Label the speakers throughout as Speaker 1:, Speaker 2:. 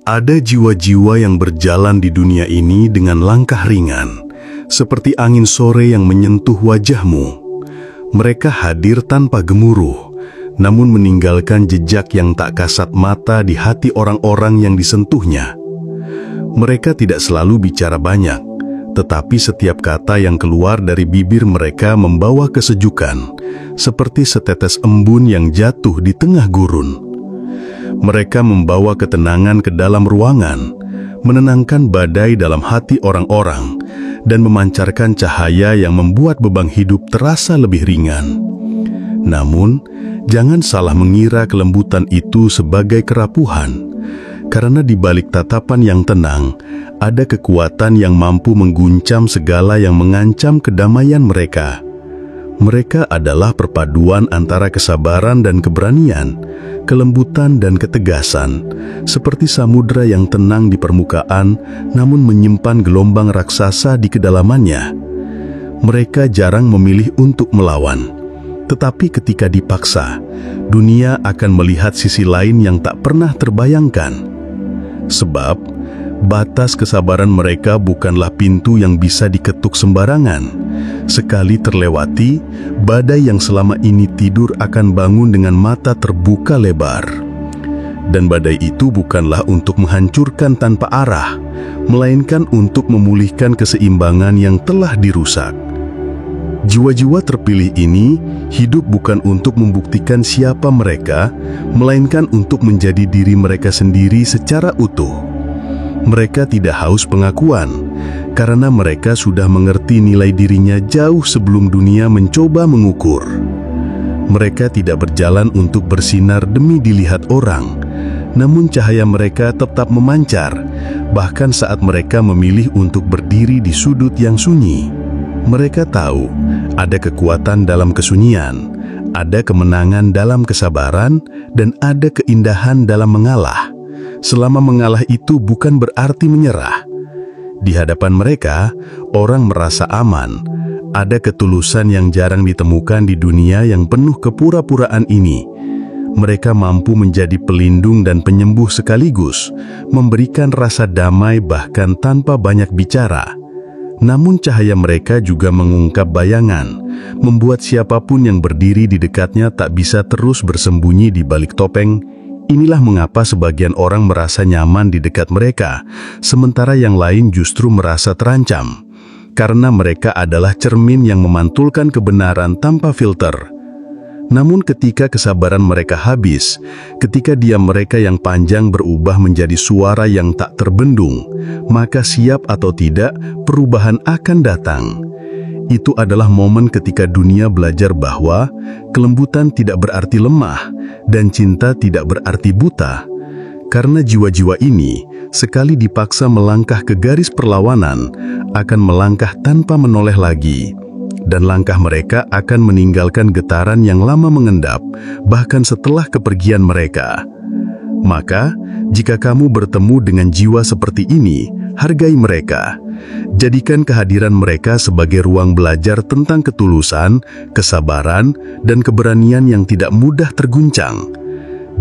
Speaker 1: Ada jiwa-jiwa yang berjalan di dunia ini dengan langkah ringan, seperti angin sore yang menyentuh wajahmu. Mereka hadir tanpa gemuruh, namun meninggalkan jejak yang tak kasat mata di hati orang-orang yang disentuhnya. Mereka tidak selalu bicara banyak, tetapi setiap kata yang keluar dari bibir mereka membawa kesejukan, seperti setetes embun yang jatuh di tengah gurun. Mereka membawa ketenangan ke dalam ruangan, menenangkan badai dalam hati orang-orang, dan memancarkan cahaya yang membuat beban hidup terasa lebih ringan. Namun, jangan salah mengira kelembutan itu sebagai kerapuhan, karena di balik tatapan yang tenang, ada kekuatan yang mampu mengguncang segala yang mengancam kedamaian mereka. Mereka adalah perpaduan antara kesabaran dan keberanian, kelembutan dan ketegasan, seperti samudra yang tenang di permukaan, namun menyimpan gelombang raksasa di kedalamannya. Mereka jarang memilih untuk melawan, tetapi ketika dipaksa, dunia akan melihat sisi lain yang tak pernah terbayangkan. Sebab, batas kesabaran mereka bukanlah pintu yang bisa diketuk sembarangan. Sekali terlewati, badai yang selama ini tidur akan bangun dengan mata terbuka lebar. Dan badai itu bukanlah untuk menghancurkan tanpa arah, melainkan untuk memulihkan keseimbangan yang telah dirusak. Jiwa-jiwa terpilih ini hidup bukan untuk membuktikan siapa mereka, melainkan untuk menjadi diri mereka sendiri secara utuh. Mereka tidak haus pengakuan, karena mereka sudah mengerti nilai dirinya jauh sebelum dunia mencoba mengukur. Mereka tidak berjalan untuk bersinar demi dilihat orang, namun cahaya mereka tetap memancar, bahkan saat mereka memilih untuk berdiri di sudut yang sunyi. Mereka tahu ada kekuatan dalam kesunyian, ada kemenangan dalam kesabaran, dan ada keindahan dalam mengalah. Selama mengalah itu bukan berarti menyerah. Di hadapan mereka, orang merasa aman. Ada ketulusan yang jarang ditemukan di dunia yang penuh kepura-puraan ini. Mereka mampu menjadi pelindung dan penyembuh sekaligus, memberikan rasa damai bahkan tanpa banyak bicara. Namun cahaya mereka juga mengungkap bayangan, membuat siapapun yang berdiri di dekatnya tak bisa terus bersembunyi di balik topeng. Inilah mengapa sebagian orang merasa nyaman di dekat mereka, sementara yang lain justru merasa terancam, karena mereka adalah cermin yang memantulkan kebenaran tanpa filter. Namun ketika kesabaran mereka habis, ketika diam mereka yang panjang berubah menjadi suara yang tak terbendung, maka siap atau tidak, perubahan akan datang. Itu adalah momen ketika dunia belajar bahwa kelembutan tidak berarti lemah dan cinta tidak berarti buta. Karena jiwa-jiwa ini, sekali dipaksa melangkah ke garis perlawanan, akan melangkah tanpa menoleh lagi. Dan langkah mereka akan meninggalkan getaran yang lama mengendap, bahkan setelah kepergian mereka. Maka, jika kamu bertemu dengan jiwa seperti ini, hargai mereka. Jadikan kehadiran mereka sebagai ruang belajar tentang ketulusan, kesabaran, dan keberanian yang tidak mudah terguncang.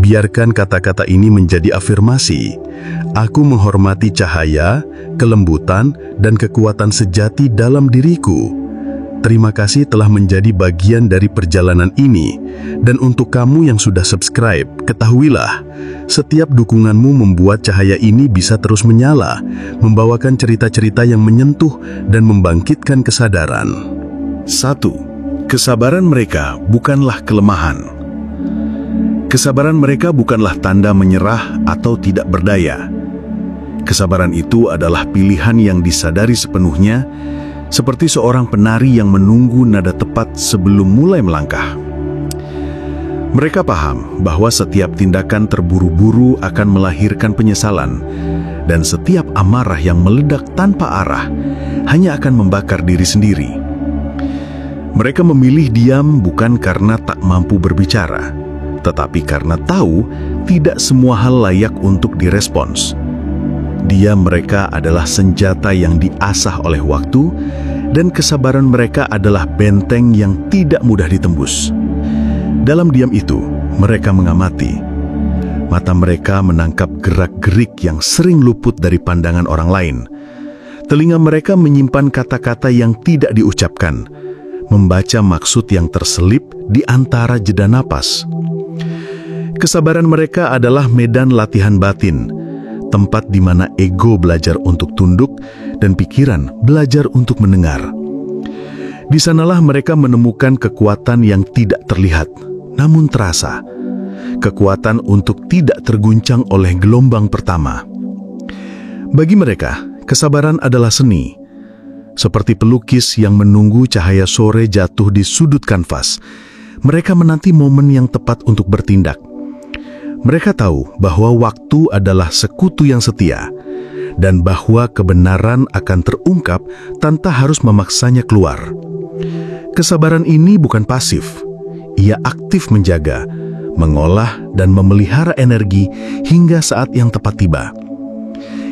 Speaker 1: Biarkan kata-kata ini menjadi afirmasi. Aku menghormati cahaya, kelembutan, dan kekuatan sejati dalam diriku. Terima kasih telah menjadi bagian dari perjalanan ini. Dan untuk kamu yang sudah subscribe, ketahuilah, setiap dukunganmu membuat cahaya ini bisa terus menyala, membawakan cerita-cerita yang menyentuh dan membangkitkan kesadaran. 1. Kesabaran mereka bukanlah kelemahan. Kesabaran mereka bukanlah tanda menyerah atau tidak berdaya. Kesabaran itu adalah pilihan yang disadari sepenuhnya, seperti seorang penari yang menunggu nada tepat sebelum mulai melangkah. Mereka paham bahwa setiap tindakan terburu-buru akan melahirkan penyesalan, dan setiap amarah yang meledak tanpa arah hanya akan membakar diri sendiri. Mereka memilih diam bukan karena tak mampu berbicara, tetapi karena tahu tidak semua hal layak untuk direspons. Diam mereka adalah senjata yang diasah oleh waktu, dan kesabaran mereka adalah benteng yang tidak mudah ditembus. Dalam diam itu, mereka mengamati. Mata mereka menangkap gerak-gerik yang sering luput dari pandangan orang lain. Telinga mereka menyimpan kata-kata yang tidak diucapkan, membaca maksud yang terselip di antara jeda napas. Kesabaran mereka adalah medan latihan batin, tempat di mana ego belajar untuk tunduk dan pikiran belajar untuk mendengar. Di sanalah mereka menemukan kekuatan yang tidak terlihat, namun terasa. Kekuatan untuk tidak terguncang oleh gelombang pertama. Bagi mereka, kesabaran adalah seni. Seperti pelukis yang menunggu cahaya sore jatuh di sudut kanvas, mereka menanti momen yang tepat untuk bertindak. Mereka tahu bahwa waktu adalah sekutu yang setia, dan bahwa kebenaran akan terungkap tanpa harus memaksanya keluar. Kesabaran ini bukan pasif. Ia aktif menjaga, mengolah, dan memelihara energi hingga saat yang tepat tiba.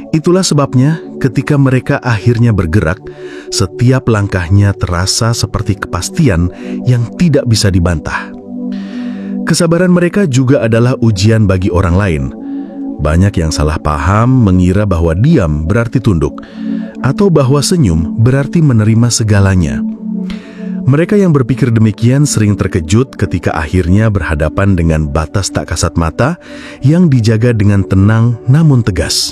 Speaker 1: Itulah sebabnya ketika mereka akhirnya bergerak, setiap langkahnya terasa seperti kepastian yang tidak bisa dibantah. Kesabaran mereka juga adalah ujian bagi orang lain. Banyak yang salah paham mengira bahwa diam berarti tunduk, atau bahwa senyum berarti menerima segalanya. Mereka yang berpikir demikian sering terkejut ketika akhirnya berhadapan dengan batas tak kasat mata yang dijaga dengan tenang namun tegas.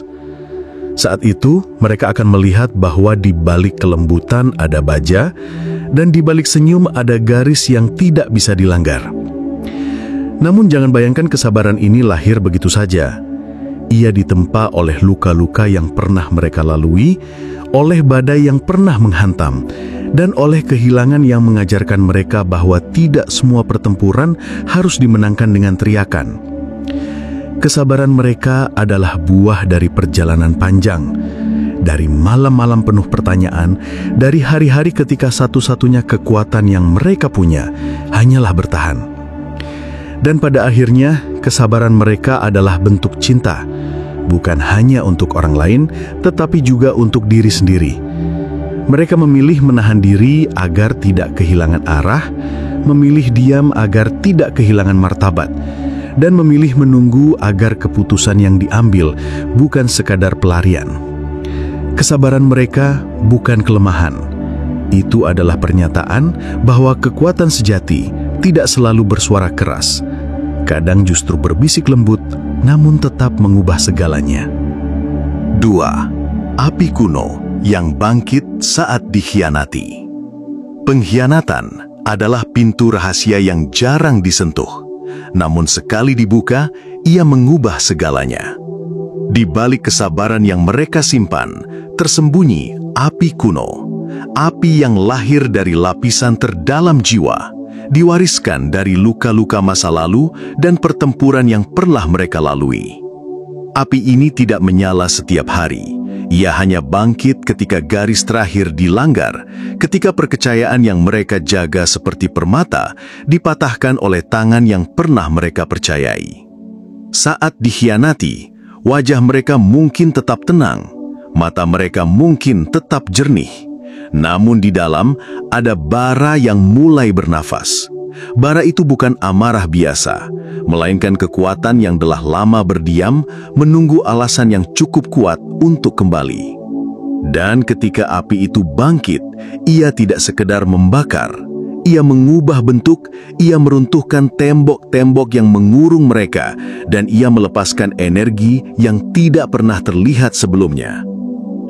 Speaker 1: Saat itu, mereka akan melihat bahwa di balik kelembutan ada baja, dan di balik senyum ada garis yang tidak bisa dilanggar. Namun jangan bayangkan kesabaran ini lahir begitu saja. Ia ditempa oleh luka-luka yang pernah mereka lalui, oleh badai yang pernah menghantam, dan oleh kehilangan yang mengajarkan mereka bahwa tidak semua pertempuran harus dimenangkan dengan teriakan. Kesabaran mereka adalah buah dari perjalanan panjang, dari malam-malam penuh pertanyaan, dari hari-hari ketika satu-satunya kekuatan yang mereka punya hanyalah bertahan. Dan pada akhirnya, kesabaran mereka adalah bentuk cinta, bukan hanya untuk orang lain, tetapi juga untuk diri sendiri. Mereka memilih menahan diri agar tidak kehilangan arah, memilih diam agar tidak kehilangan martabat, dan memilih menunggu agar keputusan yang diambil bukan sekadar pelarian. Kesabaran mereka bukan kelemahan. Itu adalah pernyataan bahwa kekuatan sejati tidak selalu bersuara keras. Kadang justru berbisik lembut, namun tetap mengubah segalanya. 2. Api kuno yang bangkit saat dikhianati. Pengkhianatan adalah pintu rahasia yang jarang disentuh. Namun sekali dibuka, ia mengubah segalanya. Di balik kesabaran yang mereka simpan, tersembunyi api kuno. Api yang lahir dari lapisan terdalam jiwa, diwariskan dari luka-luka masa lalu dan pertempuran yang pernah mereka lalui. Api ini tidak menyala setiap hari. Ia hanya bangkit ketika garis terakhir dilanggar, ketika percayaan yang mereka jaga seperti permata dipatahkan oleh tangan yang pernah mereka percayai. Saat dikhianati, wajah mereka mungkin tetap tenang, mata mereka mungkin tetap jernih, namun di dalam ada bara yang mulai bernafas. Bara itu bukan amarah biasa, melainkan kekuatan yang telah lama berdiam, menunggu alasan yang cukup kuat untuk kembali. Dan ketika api itu bangkit, ia tidak sekedar membakar, ia mengubah bentuk, ia meruntuhkan tembok-tembok yang mengurung mereka, dan ia melepaskan energi yang tidak pernah terlihat sebelumnya.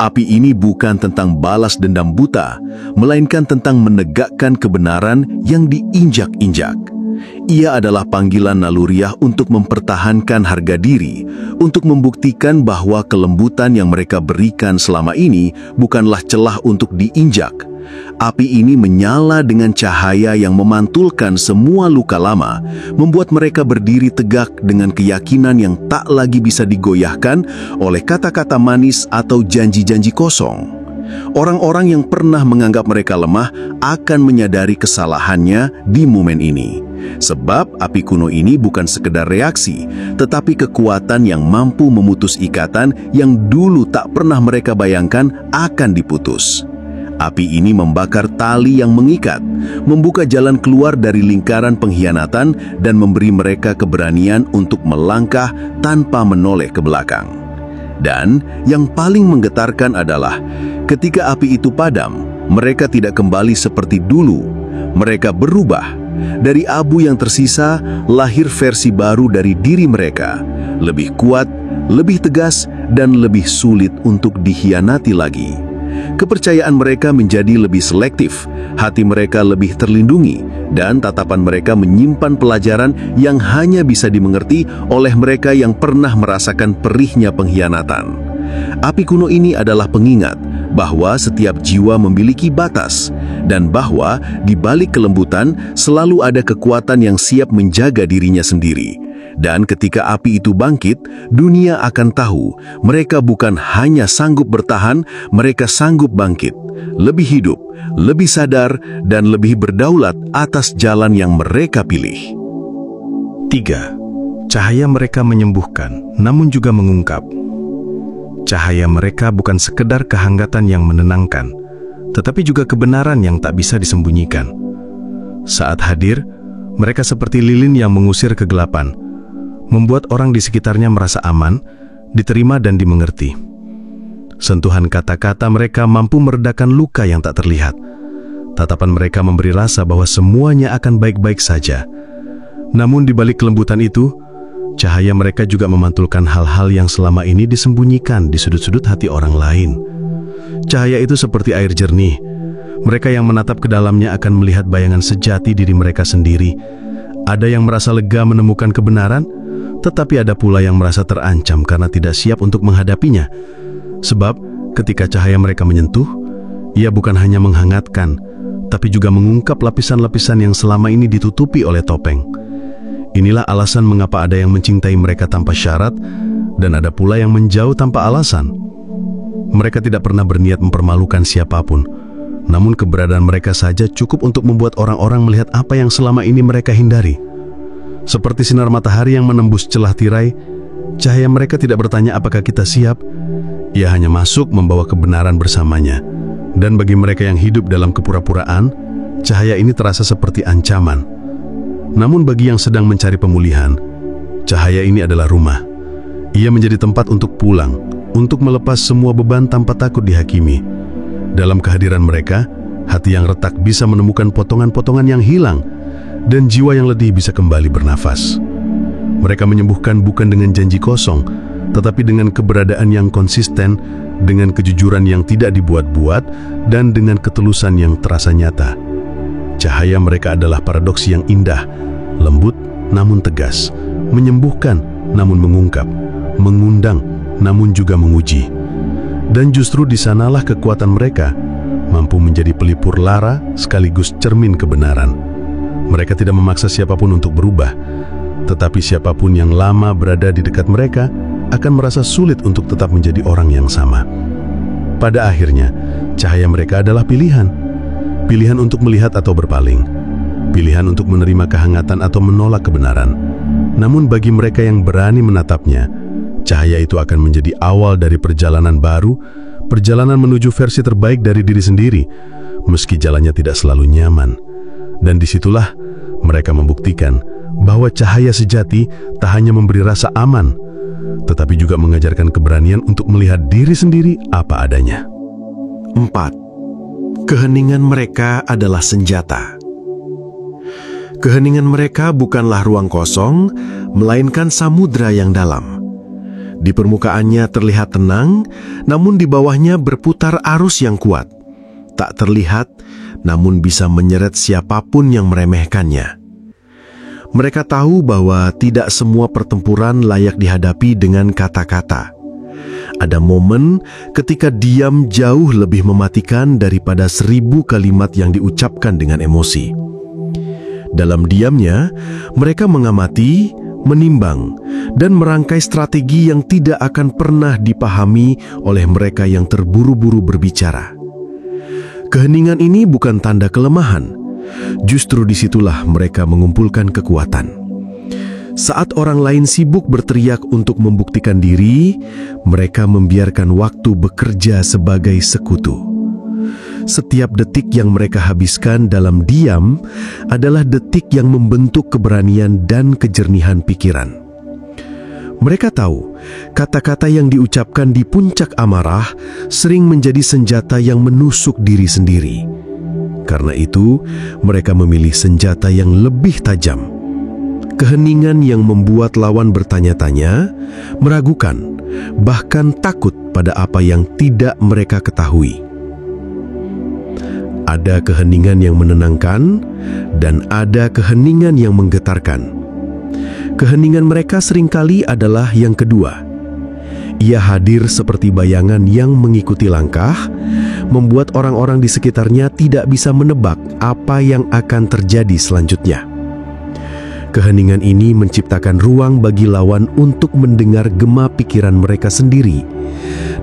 Speaker 1: Api ini bukan tentang balas dendam buta, melainkan tentang menegakkan kebenaran yang diinjak-injak. Ia adalah panggilan naluriah untuk mempertahankan harga diri, untuk membuktikan bahwa kelembutan yang mereka berikan selama ini bukanlah celah untuk diinjak. Api ini menyala dengan cahaya yang memantulkan semua luka lama, membuat mereka berdiri tegak dengan keyakinan yang tak lagi bisa digoyahkan oleh kata-kata manis atau janji-janji kosong. Orang-orang yang pernah menganggap mereka lemah akan menyadari kesalahannya di momen ini. Sebab api kuno ini bukan sekedar reaksi, tetapi kekuatan yang mampu memutus ikatan yang dulu tak pernah mereka bayangkan akan diputus.
Speaker 2: Api ini membakar tali yang mengikat, membuka jalan keluar dari lingkaran pengkhianatan dan memberi mereka keberanian untuk melangkah tanpa menoleh ke belakang. Dan yang paling menggetarkan adalah ketika api itu padam, mereka tidak kembali seperti dulu. Mereka berubah. Dari abu yang tersisa, lahir versi baru dari diri mereka. Lebih kuat, lebih tegas, dan lebih sulit untuk dikhianati lagi. Kepercayaan mereka menjadi lebih selektif, hati mereka lebih terlindungi, dan tatapan mereka menyimpan pelajaran yang hanya bisa dimengerti oleh mereka yang pernah merasakan perihnya pengkhianatan. Api kuno ini adalah pengingat bahwa setiap jiwa memiliki batas, dan bahwa di balik kelembutan selalu ada kekuatan yang siap menjaga dirinya sendiri. Dan ketika api itu bangkit, dunia akan tahu mereka bukan hanya sanggup bertahan, mereka sanggup bangkit, lebih hidup, lebih sadar, dan lebih berdaulat atas jalan yang mereka pilih.
Speaker 1: 3. Cahaya mereka menyembuhkan, namun juga mengungkap. Cahaya mereka bukan sekedar kehangatan yang menenangkan, tetapi juga kebenaran yang tak bisa disembunyikan. Saat hadir, mereka seperti lilin yang mengusir kegelapan, membuat orang di sekitarnya merasa aman, diterima dan dimengerti. Sentuhan kata-kata mereka mampu meredakan luka yang tak terlihat. Tatapan mereka memberi rasa bahwa semuanya akan baik-baik saja. Namun di balik kelembutan itu, cahaya mereka juga memantulkan hal-hal yang selama ini disembunyikan di sudut-sudut hati orang lain. Cahaya itu seperti air jernih. Mereka yang menatap ke dalamnya akan melihat bayangan sejati diri mereka sendiri. Ada yang merasa lega menemukan kebenaran, tetapi ada pula yang merasa terancam karena tidak siap untuk menghadapinya. Sebab ketika cahaya mereka menyentuh, ia bukan hanya menghangatkan, tapi juga mengungkap lapisan-lapisan yang selama ini ditutupi oleh topeng. Inilah alasan mengapa ada yang mencintai mereka tanpa syarat, dan ada pula yang menjauh tanpa alasan. Mereka tidak pernah berniat mempermalukan siapapun, namun keberadaan mereka saja cukup untuk membuat orang-orang melihat apa yang selama ini mereka hindari. Seperti sinar matahari yang menembus celah tirai, cahaya mereka tidak bertanya apakah kita siap. Ia hanya masuk membawa kebenaran bersamanya. Dan bagi mereka yang hidup dalam kepura-puraan, cahaya ini terasa seperti ancaman. Namun bagi yang sedang mencari pemulihan, cahaya ini adalah rumah. Ia menjadi tempat untuk pulang, untuk melepas semua beban tanpa takut dihakimi. Dalam kehadiran mereka, hati yang retak bisa menemukan potongan-potongan yang hilang, dan jiwa yang letih bisa kembali bernafas. Mereka menyembuhkan bukan dengan janji kosong, tetapi dengan keberadaan yang konsisten, dengan kejujuran yang tidak dibuat-buat, dan dengan ketulusan yang terasa nyata. Cahaya mereka adalah paradoks yang indah, lembut namun tegas, menyembuhkan namun mengungkap, mengundang namun juga menguji. Dan justru di sanalah kekuatan mereka, mampu menjadi pelipur lara sekaligus cermin kebenaran. Mereka tidak memaksa siapapun untuk berubah, tetapi siapapun yang lama berada di dekat mereka akan merasa sulit untuk tetap menjadi orang yang sama. Pada akhirnya, cahaya mereka adalah pilihan. Pilihan untuk melihat atau berpaling. Pilihan untuk menerima kehangatan atau menolak kebenaran. Namun bagi mereka yang berani menatapnya, cahaya itu akan menjadi awal dari perjalanan baru, perjalanan menuju versi terbaik dari diri sendiri, meski jalannya tidak selalu nyaman. Dan disitulah mereka membuktikan bahwa cahaya sejati tak hanya memberi rasa aman, tetapi juga mengajarkan keberanian untuk melihat diri sendiri apa adanya.
Speaker 3: 4. Keheningan mereka adalah senjata. Keheningan mereka bukanlah ruang kosong, melainkan samudra yang dalam. Di permukaannya terlihat tenang, namun di bawahnya berputar arus yang kuat. Tak terlihat, namun bisa menyeret siapapun yang meremehkannya. Mereka tahu bahwa tidak semua pertempuran layak dihadapi dengan kata-kata. Ada momen ketika diam jauh lebih mematikan daripada 1000 kalimat yang diucapkan dengan emosi. Dalam diamnya, mereka mengamati, menimbang, dan merangkai strategi yang tidak akan pernah dipahami oleh mereka yang terburu-buru berbicara. Keheningan ini bukan tanda kelemahan. Justru disitulah mereka mengumpulkan kekuatan. Saat orang lain sibuk berteriak untuk membuktikan diri, mereka membiarkan waktu bekerja sebagai sekutu. Setiap detik yang mereka habiskan dalam diam adalah detik yang membentuk keberanian dan kejernihan pikiran. Mereka tahu, kata-kata yang diucapkan di puncak amarah sering menjadi senjata yang menusuk diri sendiri. Karena itu, mereka memilih senjata yang lebih tajam. Keheningan yang membuat lawan bertanya-tanya, meragukan, bahkan takut pada apa yang tidak mereka ketahui. Ada keheningan yang menenangkan, dan ada keheningan yang menggetarkan. Keheningan mereka seringkali adalah yang kedua. Ia hadir seperti bayangan yang mengikuti langkah, membuat orang-orang di sekitarnya tidak bisa menebak apa yang akan terjadi selanjutnya. Keheningan ini menciptakan ruang bagi lawan untuk mendengar gema pikiran mereka sendiri,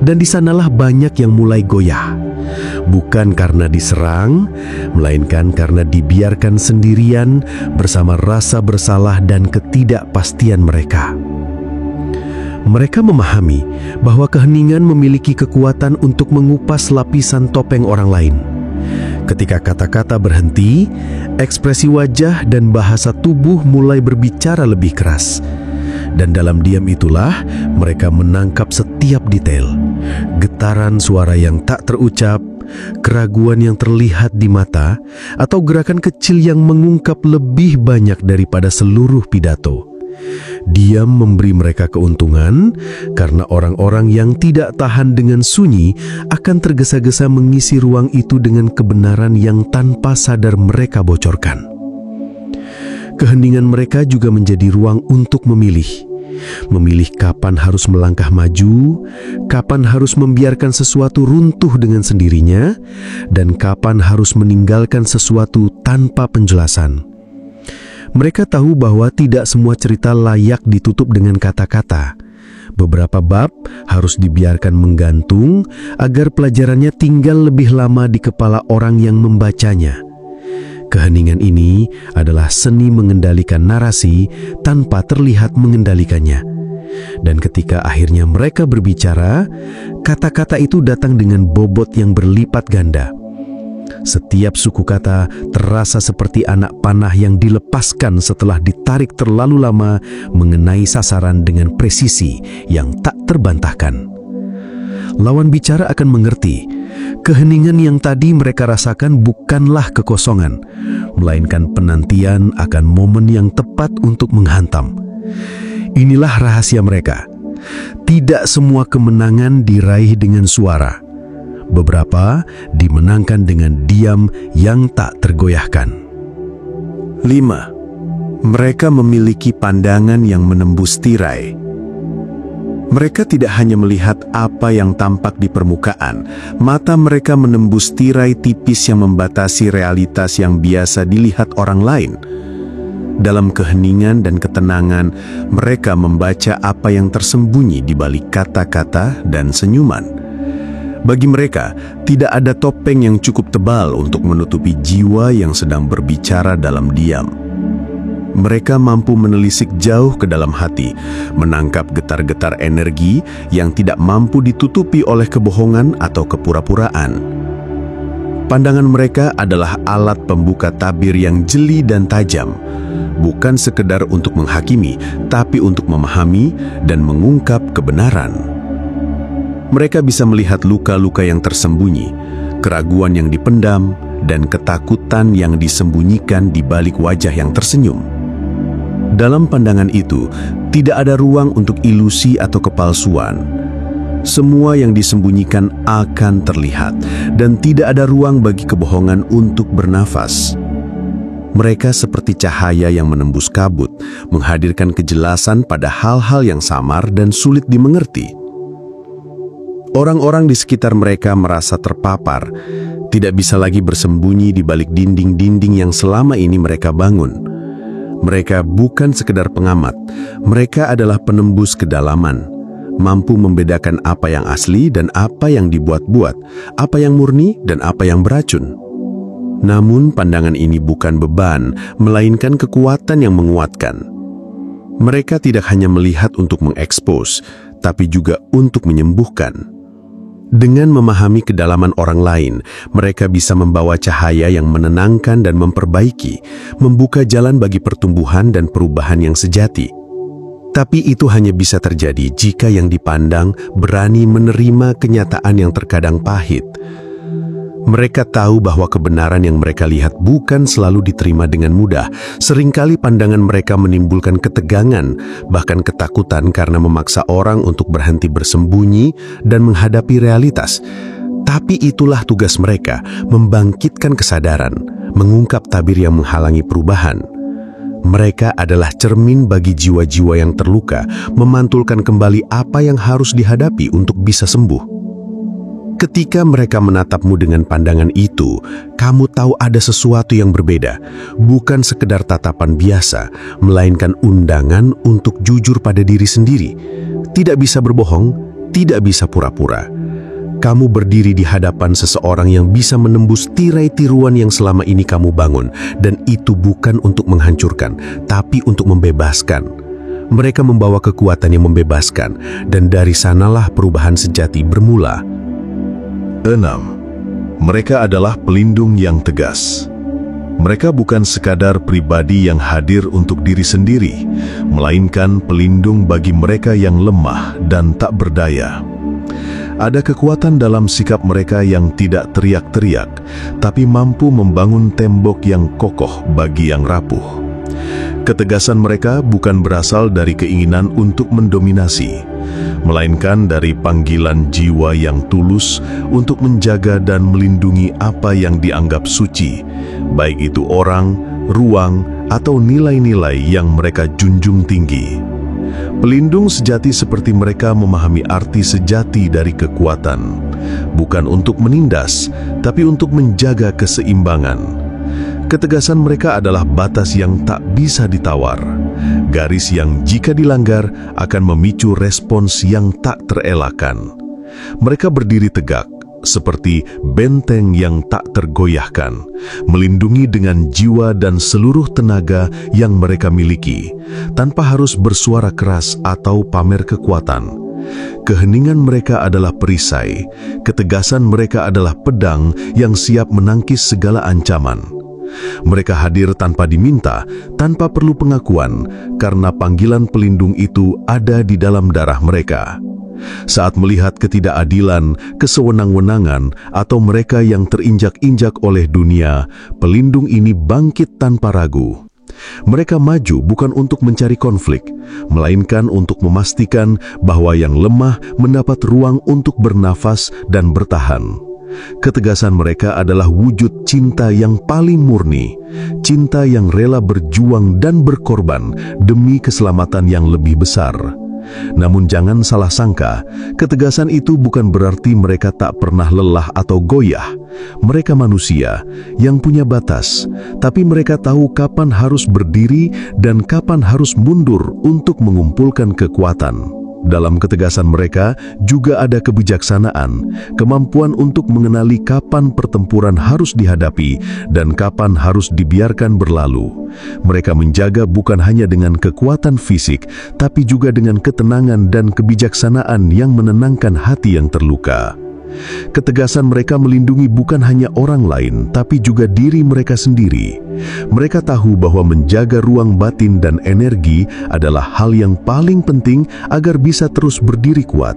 Speaker 3: dan di sanalah banyak yang mulai goyah. Bukan karena diserang, melainkan karena dibiarkan sendirian bersama rasa bersalah dan ketidakpastian mereka. Mereka memahami bahwa keheningan memiliki kekuatan untuk mengupas lapisan topeng orang lain. Ketika kata-kata berhenti, ekspresi wajah dan bahasa tubuh mulai berbicara lebih keras. Dan dalam diam itulah mereka menangkap setiap detail. Getaran suara yang tak terucap, keraguan yang terlihat di mata, atau gerakan kecil yang mengungkap lebih banyak daripada seluruh pidato. Diam memberi mereka keuntungan karena orang-orang yang tidak tahan dengan sunyi akan tergesa-gesa mengisi ruang itu dengan kebenaran yang tanpa sadar mereka bocorkan. Keheningan mereka juga menjadi ruang untuk memilih. Memilih kapan harus melangkah maju, kapan harus membiarkan sesuatu runtuh dengan sendirinya, dan kapan harus meninggalkan sesuatu tanpa penjelasan. Mereka tahu bahwa tidak semua cerita layak ditutup dengan kata-kata. Beberapa bab harus dibiarkan menggantung agar pelajarannya tinggal lebih lama di kepala orang yang membacanya. Keheningan ini adalah seni mengendalikan narasi tanpa terlihat mengendalikannya. Dan ketika akhirnya mereka berbicara, kata-kata itu datang dengan bobot yang berlipat ganda. Setiap suku kata terasa seperti anak panah yang dilepaskan setelah ditarik terlalu lama mengenai sasaran dengan presisi yang tak terbantahkan. Lawan bicara akan mengerti, keheningan yang tadi mereka rasakan bukanlah kekosongan, melainkan penantian akan momen yang tepat untuk menghantam. Inilah rahasia mereka. Tidak semua kemenangan diraih dengan suara. Beberapa dimenangkan dengan diam yang tak tergoyahkan.
Speaker 1: 5. Mereka memiliki pandangan yang menembus tirai. Mereka tidak hanya melihat apa yang tampak di permukaan, mata mereka menembus tirai tipis yang membatasi realitas yang biasa dilihat orang lain. Dalam keheningan dan ketenangan, mereka membaca apa yang tersembunyi di balik kata-kata dan senyuman. Bagi mereka, tidak ada topeng yang cukup tebal untuk menutupi jiwa yang sedang berbicara dalam diam. Mereka mampu menelisik jauh ke dalam hati, menangkap getar-getar energi yang tidak mampu ditutupi oleh kebohongan atau kepura-puraan. Pandangan mereka adalah alat pembuka tabir yang jeli dan tajam, bukan sekedar untuk menghakimi, tapi untuk memahami dan mengungkap kebenaran. Mereka bisa melihat luka-luka yang tersembunyi, keraguan yang dipendam, dan ketakutan yang disembunyikan di balik wajah yang tersenyum. Dalam pandangan itu, tidak ada ruang untuk ilusi atau kepalsuan. Semua yang disembunyikan akan terlihat, dan tidak ada ruang bagi kebohongan untuk bernafas. Mereka seperti cahaya yang menembus kabut, menghadirkan kejelasan pada hal-hal yang samar dan sulit dimengerti. Orang-orang di sekitar mereka merasa terpapar, tidak bisa lagi bersembunyi di balik dinding-dinding yang selama ini mereka bangun. Mereka bukan sekedar pengamat, mereka adalah penembus kedalaman, mampu membedakan apa yang asli dan apa yang dibuat-buat, apa yang murni dan apa yang beracun. Namun pandangan ini bukan beban, melainkan kekuatan yang menguatkan. Mereka tidak hanya melihat untuk mengekspos, tapi juga untuk menyembuhkan.
Speaker 3: Dengan memahami kedalaman orang lain, mereka bisa membawa cahaya yang menenangkan dan memperbaiki, membuka jalan bagi pertumbuhan dan perubahan yang sejati. Tapi itu hanya bisa terjadi jika yang dipandang berani menerima kenyataan yang terkadang pahit. Mereka tahu bahwa kebenaran yang mereka lihat bukan selalu diterima dengan mudah. Seringkali pandangan mereka menimbulkan ketegangan, bahkan ketakutan karena memaksa orang untuk berhenti bersembunyi dan menghadapi realitas. Tapi itulah tugas mereka, membangkitkan kesadaran, mengungkap tabir yang menghalangi perubahan. Mereka adalah cermin bagi jiwa-jiwa yang terluka, memantulkan kembali apa yang harus dihadapi untuk bisa sembuh. Ketika mereka menatapmu dengan pandangan itu, kamu tahu ada sesuatu yang berbeda, bukan sekedar tatapan biasa, melainkan undangan untuk jujur pada diri sendiri. Tidak bisa berbohong, tidak bisa pura-pura. Kamu berdiri di hadapan seseorang yang bisa menembus tirai tiruan yang selama ini kamu bangun, dan itu bukan untuk menghancurkan, tapi untuk membebaskan. Mereka membawa kekuatan yang membebaskan, dan dari sanalah perubahan sejati bermula.
Speaker 1: 6. Mereka adalah pelindung yang tegas. Mereka bukan sekadar pribadi yang hadir untuk diri sendiri, melainkan pelindung bagi mereka yang lemah dan tak berdaya. Ada kekuatan dalam sikap mereka yang tidak teriak-teriak, tapi mampu membangun tembok yang kokoh bagi yang rapuh. Ketegasan mereka bukan berasal dari keinginan untuk mendominasi, melainkan dari panggilan jiwa yang tulus untuk menjaga dan melindungi apa yang dianggap suci, baik itu orang, ruang, atau nilai-nilai yang mereka junjung tinggi. Pelindung sejati seperti mereka memahami arti sejati dari kekuatan, bukan untuk menindas, tapi untuk menjaga keseimbangan. Ketegasan mereka adalah batas yang tak bisa ditawar, garis yang jika dilanggar akan memicu respons yang tak terelakkan. Mereka berdiri tegak, seperti benteng yang tak tergoyahkan, melindungi dengan jiwa dan seluruh tenaga yang mereka miliki, tanpa harus bersuara keras atau pamer kekuatan. Keheningan mereka adalah perisai, ketegasan mereka adalah pedang yang siap menangkis segala ancaman. Mereka hadir tanpa diminta, tanpa perlu pengakuan, karena panggilan pelindung itu ada di dalam darah mereka. Saat melihat ketidakadilan, kesewenang-wenangan, atau mereka yang terinjak-injak oleh dunia, pelindung ini bangkit tanpa ragu. Mereka maju bukan untuk mencari konflik, melainkan untuk memastikan bahwa yang lemah mendapat ruang untuk bernafas dan bertahan. Ketegasan mereka adalah wujud cinta yang paling murni, cinta yang rela berjuang dan berkorban demi keselamatan yang lebih besar. Namun jangan salah sangka, ketegasan itu bukan berarti mereka tak pernah lelah atau goyah. Mereka manusia yang punya batas, tapi mereka tahu kapan harus berdiri dan kapan harus mundur untuk mengumpulkan kekuatan. Dalam ketegasan mereka juga ada kebijaksanaan, kemampuan untuk mengenali kapan pertempuran harus dihadapi dan kapan harus dibiarkan berlalu. Mereka menjaga bukan hanya dengan kekuatan fisik, tapi juga dengan ketenangan dan kebijaksanaan yang menenangkan hati yang terluka. Ketegasan mereka melindungi bukan hanya orang lain, tapi juga diri mereka sendiri. Mereka tahu bahwa menjaga ruang batin dan energi adalah hal yang paling penting agar bisa terus berdiri kuat.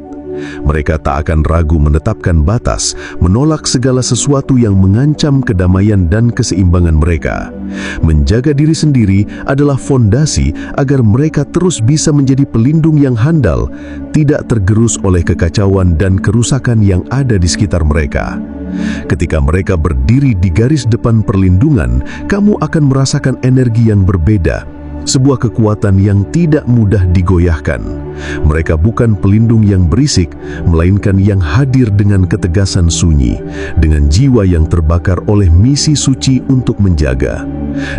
Speaker 1: Mereka tak akan ragu menetapkan batas, menolak segala sesuatu yang mengancam kedamaian dan keseimbangan mereka. Menjaga diri sendiri adalah fondasi agar mereka terus bisa menjadi pelindung yang handal, tidak tergerus oleh kekacauan dan kerusakan yang ada di sekitar mereka. Ketika mereka berdiri di garis depan perlindungan, kamu akan merasakan energi yang berbeda, sebuah kekuatan yang tidak mudah digoyahkan. Mereka bukan pelindung yang berisik, melainkan yang hadir dengan ketegasan sunyi, dengan jiwa yang terbakar oleh misi suci untuk menjaga.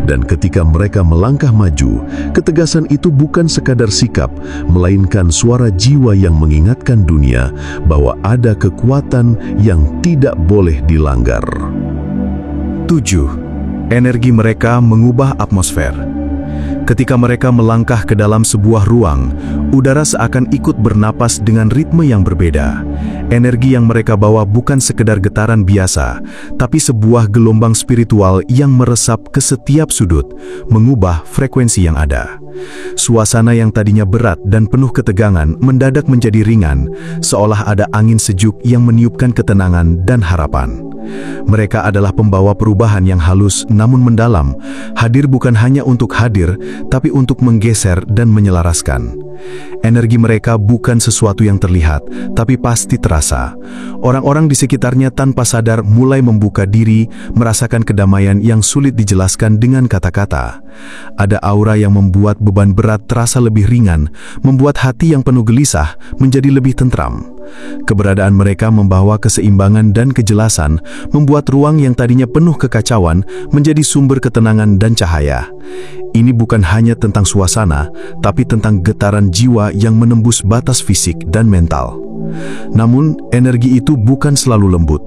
Speaker 1: Dan ketika mereka melangkah maju, ketegasan itu bukan sekadar sikap, melainkan suara jiwa yang mengingatkan dunia bahwa ada kekuatan yang tidak boleh dilanggar.
Speaker 4: 7. Energi mereka mengubah atmosfer.
Speaker 1: Ketika mereka melangkah ke dalam sebuah ruang, udara seakan ikut bernapas dengan ritme yang berbeda. Energi yang mereka bawa bukan sekedar getaran biasa, tapi sebuah gelombang spiritual yang meresap ke setiap sudut, mengubah frekuensi yang ada. Suasana yang tadinya berat dan penuh ketegangan mendadak menjadi ringan, seolah ada angin sejuk yang meniupkan ketenangan dan harapan. Mereka adalah pembawa perubahan yang halus namun mendalam, hadir bukan hanya untuk hadir, tapi untuk menggeser dan menyelaraskan. Energi mereka bukan sesuatu yang terlihat, tapi pasti terasa. Orang-orang di sekitarnya tanpa sadar mulai membuka diri, merasakan kedamaian yang sulit dijelaskan dengan kata-kata. Ada aura yang membuat beban berat terasa lebih ringan, membuat hati yang penuh gelisah menjadi lebih tentram. Keberadaan mereka membawa keseimbangan dan kejelasan, membuat ruang yang tadinya penuh kekacauan menjadi sumber ketenangan dan cahaya. Ini bukan hanya tentang suasana, tapi tentang getaran jiwa yang menembus batas fisik dan mental. Namun, energi itu bukan selalu lembut.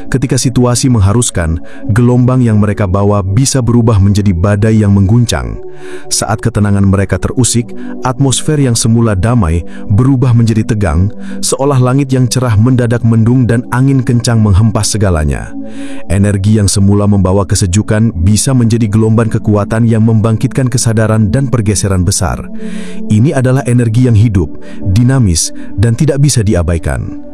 Speaker 1: Ketika situasi mengharuskan, gelombang yang mereka bawa bisa berubah menjadi badai yang mengguncang. Saat ketenangan mereka terusik, atmosfer yang semula damai berubah menjadi tegang, seolah langit yang cerah mendadak mendung dan angin kencang menghempas segalanya. Energi yang semula membawa kesejukan bisa menjadi gelombang kekuatan yang membangkitkan kesadaran dan pergeseran besar. Ini adalah energi yang hidup, dinamis, dan tidak bisa diabaikan.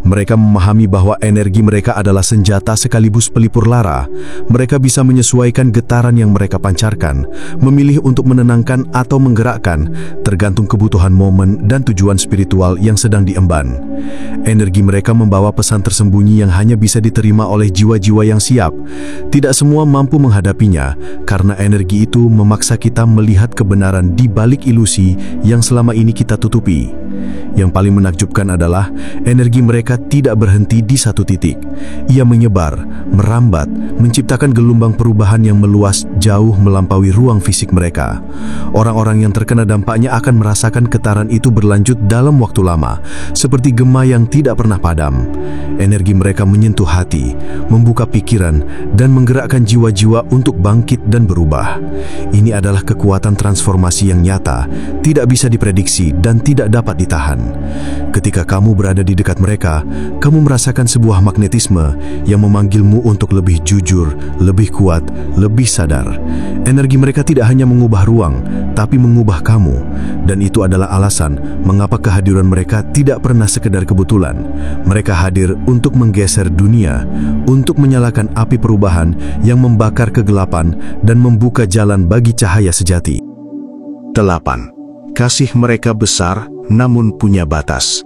Speaker 1: Mereka memahami bahwa energi mereka adalah senjata sekaligus pelipur lara. Mereka bisa menyesuaikan getaran yang mereka pancarkan, memilih untuk menenangkan atau menggerakkan, tergantung kebutuhan momen dan tujuan spiritual yang sedang diemban. Energi mereka membawa pesan tersembunyi yang hanya bisa diterima oleh jiwa-jiwa yang siap. Tidak semua mampu menghadapinya, karena energi itu memaksa kita melihat kebenaran di balik ilusi yang selama ini kita tutupi. Yang paling menakjubkan adalah energi mereka tidak berhenti di satu titik. Ia menyebar, merambat, menciptakan gelombang perubahan yang meluas jauh melampaui ruang fisik mereka. Orang-orang yang terkena dampaknya akan merasakan getaran itu berlanjut dalam waktu lama, seperti gema yang tidak pernah padam. Energi mereka menyentuh hati, membuka pikiran, dan menggerakkan jiwa-jiwa untuk bangkit dan berubah. Ini adalah kekuatan transformasi yang nyata, tidak bisa diprediksi dan tidak dapat ditahan. Ketika kamu berada di dekat mereka, kamu merasakan sebuah magnetisme yang memanggilmu untuk lebih jujur, lebih kuat, lebih sadar. Energi mereka tidak hanya mengubah ruang, tapi mengubah kamu. Dan itu adalah alasan mengapa kehadiran mereka tidak pernah sekedar kebetulan. Mereka hadir untuk menggeser dunia, untuk menyalakan api perubahan yang membakar kegelapan dan membuka jalan bagi cahaya sejati.
Speaker 3: 8. Kasih mereka besar, namun punya batas.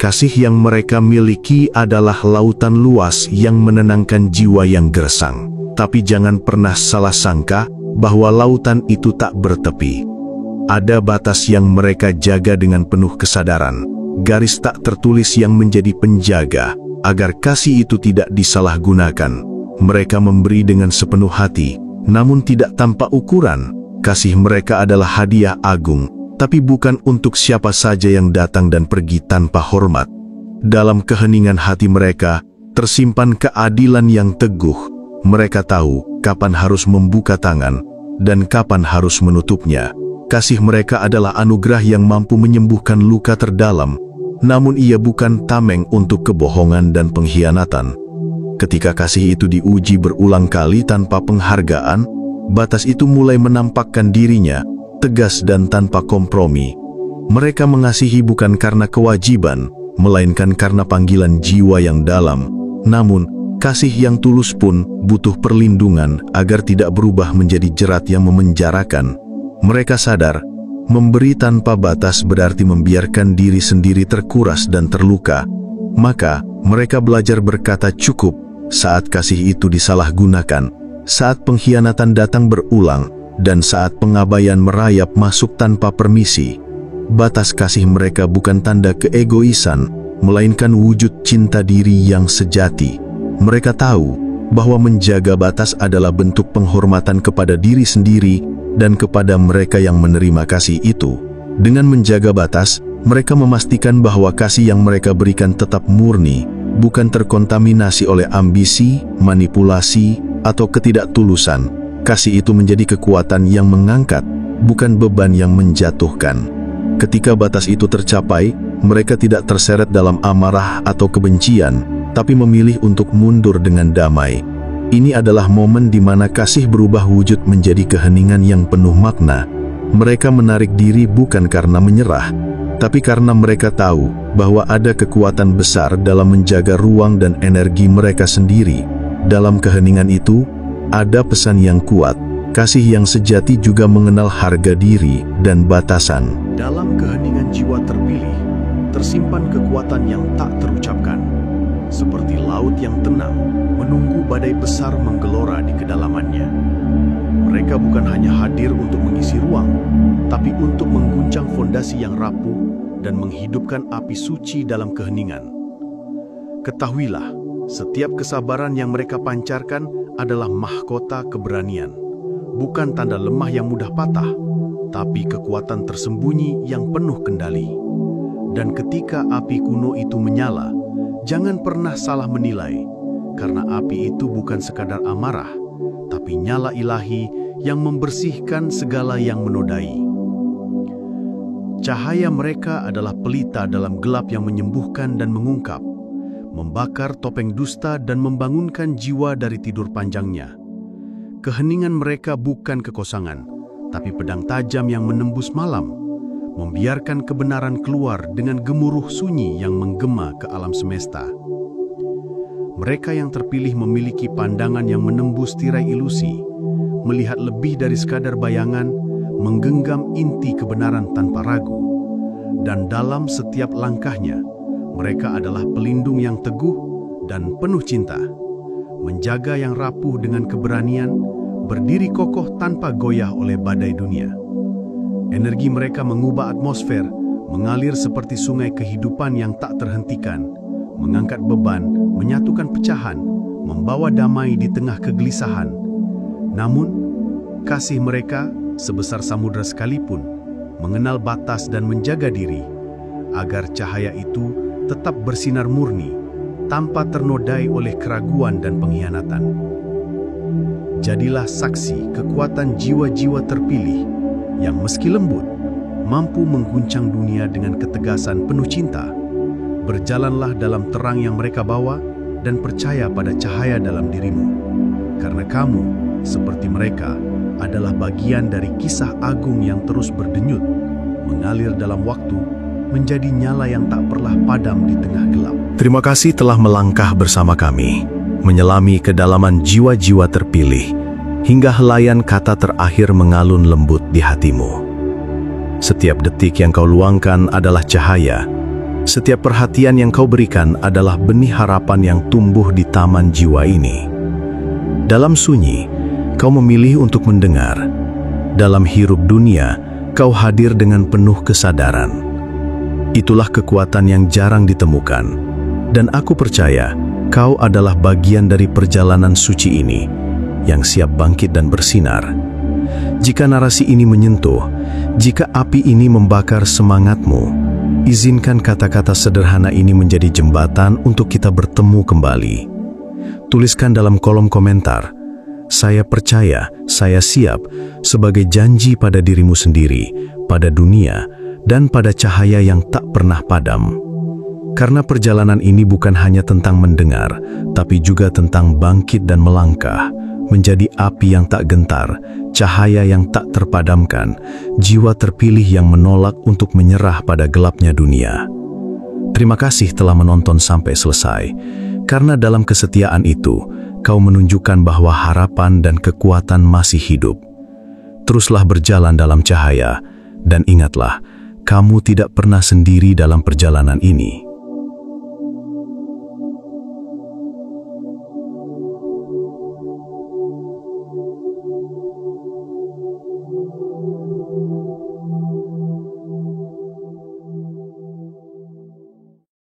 Speaker 3: Kasih yang mereka miliki adalah lautan luas yang menenangkan jiwa yang gersang. Tapi jangan pernah salah sangka bahwa lautan itu tak bertepi. Ada batas yang mereka jaga dengan penuh kesadaran, garis tak tertulis yang menjadi penjaga, agar kasih itu tidak disalahgunakan. Mereka memberi dengan sepenuh hati, namun tidak tanpa ukuran. Kasih mereka adalah hadiah agung, tapi bukan untuk siapa saja yang datang dan pergi tanpa hormat. Dalam keheningan hati mereka, tersimpan keadilan yang teguh. Mereka tahu kapan harus membuka tangan, dan kapan harus menutupnya. Kasih mereka adalah anugerah yang mampu menyembuhkan luka terdalam, namun ia bukan tameng untuk kebohongan dan pengkhianatan. Ketika kasih itu diuji berulang kali tanpa penghargaan, batas itu mulai menampakkan dirinya, tegas dan tanpa kompromi. Mereka mengasihi bukan karena kewajiban, melainkan karena panggilan jiwa yang dalam. Namun, kasih yang tulus pun butuh perlindungan agar tidak berubah menjadi jerat yang memenjarakan. Mereka sadar, memberi tanpa batas berarti membiarkan diri sendiri terkuras dan terluka. Maka, mereka belajar berkata cukup saat kasih itu disalahgunakan, saat pengkhianatan datang berulang, dan saat pengabaian merayap masuk tanpa permisi. Batas kasih mereka bukan tanda keegoisan, melainkan wujud cinta diri yang sejati. Mereka tahu bahwa menjaga batas adalah bentuk penghormatan kepada diri sendiri dan kepada mereka yang menerima kasih itu. Dengan menjaga batas, mereka memastikan bahwa kasih yang mereka berikan tetap murni, bukan terkontaminasi oleh ambisi, manipulasi, atau ketidaktulusan. Kasih itu menjadi kekuatan yang mengangkat,
Speaker 2: bukan beban yang menjatuhkan. Ketika batas itu tercapai, mereka tidak terseret dalam amarah atau kebencian, tapi memilih untuk mundur dengan damai. Ini adalah momen di mana kasih berubah wujud menjadi keheningan yang penuh makna. Mereka menarik diri bukan karena menyerah, tapi karena mereka tahu bahwa ada kekuatan besar dalam menjaga ruang dan energi mereka sendiri. Dalam keheningan itu, ada pesan yang kuat. Kasih yang sejati juga mengenal harga diri dan batasan.
Speaker 1: Dalam keheningan jiwa terpilih, tersimpan kekuatan yang tak terucapkan. Seperti laut yang tenang, menunggu badai besar menggelora di kedalamannya. Mereka bukan hanya hadir untuk mengisi ruang, tapi untuk mengguncang fondasi yang rapuh dan menghidupkan api suci dalam keheningan. Ketahuilah, setiap kesabaran yang mereka pancarkan adalah mahkota keberanian. Bukan tanda lemah yang mudah patah, tapi kekuatan tersembunyi yang penuh kendali. Dan ketika api kuno itu menyala, jangan pernah salah menilai, karena api itu bukan sekadar amarah, tapi nyala ilahi yang membersihkan segala yang menodai. Cahaya mereka adalah pelita dalam gelap yang menyembuhkan dan mengungkap, membakar topeng dusta dan membangunkan jiwa dari tidur panjangnya. Keheningan mereka bukan kekosongan, tapi pedang tajam yang menembus malam, membiarkan kebenaran keluar dengan gemuruh sunyi yang menggema ke alam semesta. Mereka yang terpilih memiliki pandangan yang menembus tirai ilusi, melihat lebih dari sekadar bayangan, menggenggam inti kebenaran tanpa ragu. Dan dalam setiap langkahnya, mereka adalah pelindung yang teguh dan penuh cinta, menjaga yang rapuh dengan keberanian, berdiri kokoh tanpa goyah oleh badai dunia. Energi mereka mengubah atmosfer, mengalir seperti sungai kehidupan yang tak terhentikan, mengangkat beban, menyatukan pecahan, membawa damai di tengah kegelisahan. Namun, kasih mereka, sebesar samudra sekalipun, mengenal batas dan menjaga diri, agar cahaya itu tetap bersinar murni, tanpa ternodai oleh keraguan dan pengkhianatan. Jadilah saksi kekuatan jiwa-jiwa terpilih yang meski lembut, mampu mengguncang dunia dengan ketegasan penuh cinta. Berjalanlah dalam terang yang mereka bawa dan percaya pada cahaya dalam dirimu. Karena kamu, seperti mereka, adalah bagian dari kisah agung yang terus berdenyut, mengalir dalam waktu, menjadi nyala yang tak pernah padam di tengah gelap.
Speaker 3: Terima kasih telah melangkah bersama kami, menyelami kedalaman jiwa-jiwa terpilih, hingga helaian kata terakhir mengalun lembut di hatimu. Setiap detik yang kau luangkan adalah cahaya. Setiap perhatian yang kau berikan adalah benih harapan yang tumbuh di taman jiwa ini. Dalam sunyi, kau memilih untuk mendengar. Dalam hirup dunia, kau hadir dengan penuh kesadaran. Itulah kekuatan yang jarang ditemukan. Dan aku percaya, kau adalah bagian dari perjalanan suci ini, yang siap bangkit dan bersinar. Jika narasi ini menyentuh, jika api ini membakar semangatmu, izinkan kata-kata sederhana ini menjadi jembatan untuk kita bertemu kembali. Tuliskan dalam kolom komentar, "Saya percaya, saya siap," sebagai janji pada dirimu sendiri, pada dunia, dan pada cahaya yang tak pernah padam. Karena perjalanan ini bukan hanya tentang mendengar, tapi juga tentang bangkit dan melangkah, menjadi api yang tak gentar, cahaya yang tak terpadamkan, jiwa terpilih yang menolak untuk menyerah pada gelapnya dunia. Terima kasih telah menonton sampai selesai, karena dalam kesetiaan itu, kau menunjukkan bahwa harapan dan kekuatan masih hidup. Teruslah berjalan dalam cahaya, dan ingatlah, kamu tidak pernah sendiri dalam perjalanan ini.